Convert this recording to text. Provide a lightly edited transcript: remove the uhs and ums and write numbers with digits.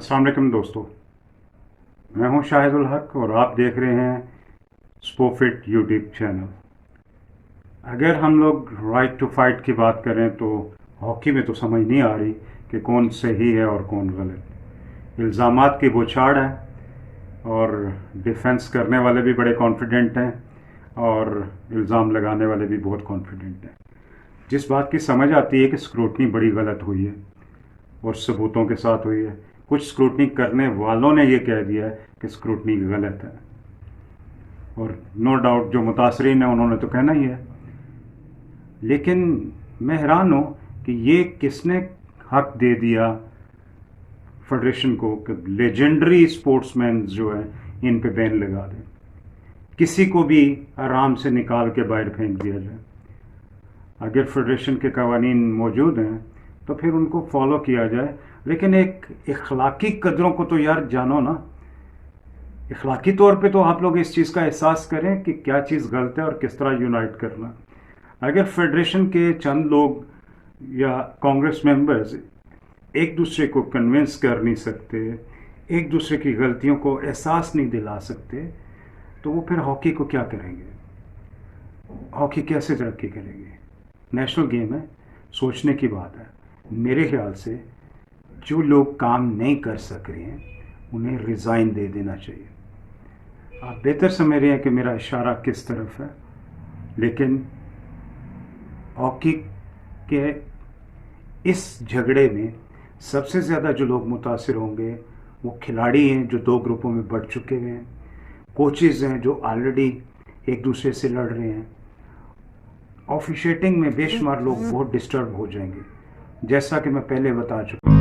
अस्सलाम वालेकुम दोस्तों, मैं हूं शाहिदुल हक और आप देख रहे हैं स्पोफिट यूट्यूब चैनल। अगर हम लोग राइट टू फाइट की बात करें तो हॉकी में तो समझ नहीं आ रही कि कौन सही है और कौन गलत। इल्ज़ामात की बौछार है और डिफेंस करने वाले भी बड़े कॉन्फिडेंट हैं और इल्ज़ाम लगाने वाले भी बहुत कॉन्फिडेंट हैं। जिस बात की समझ आती है कि स्क्रूटनी बड़ी गलत हुई है और सबूतों के साथ हुई है। कुछ स्क्रूटनी करने वालों ने ये कह दिया है कि स्क्रूटनी गलत है, और नो डाउट जो मुतासरीन हैं उन्होंने तो कहना ही है। लेकिन मैं हैरान हूँ कि ये किसने हक दे दिया फेडरेशन को कि लेजेंडरी स्पोर्ट्समैन जो है इन पे बैन लगा दें, किसी को भी आराम से निकाल के बाहर फेंक दिया जाए। अगर फेडरेशन के कवानीन मौजूद हैं तो फिर उनको फॉलो किया जाए, लेकिन एक इखलाकी कदरों को तो यार जानो ना। इखलाकी तौर पे तो आप लोग इस चीज़ का एहसास करें कि क्या चीज़ गलत है और किस तरह यूनाइट करना। अगर फेडरेशन के चंद लोग या कांग्रेस मेंबर्स एक दूसरे को कन्विंस कर नहीं सकते, एक दूसरे की गलतियों को एहसास नहीं दिला सकते, तो वो फिर हॉकी को क्या करेंगे? हॉकी कैसे तरक्की करेगी? नेशनल गेम है, सोचने की बात है। मेरे ख्याल से जो लोग काम नहीं कर सक रहे हैं उन्हें रिज़ाइन दे देना चाहिए। आप बेहतर समझ रहे हैं कि मेरा इशारा किस तरफ है, लेकिन हॉकी के इस झगड़े में सबसे ज़्यादा जो लोग मुतासिर होंगे वो खिलाड़ी हैं जो दो ग्रुपों में बढ़ चुके हैं, कोचेज़ हैं जो ऑलरेडी एक दूसरे से लड़ रहे हैं। ऑफिशिएटिंग में बेशुमार लोग बहुत डिस्टर्ब हो जाएंगे, जैसा कि मैं पहले बता चुका हूँ।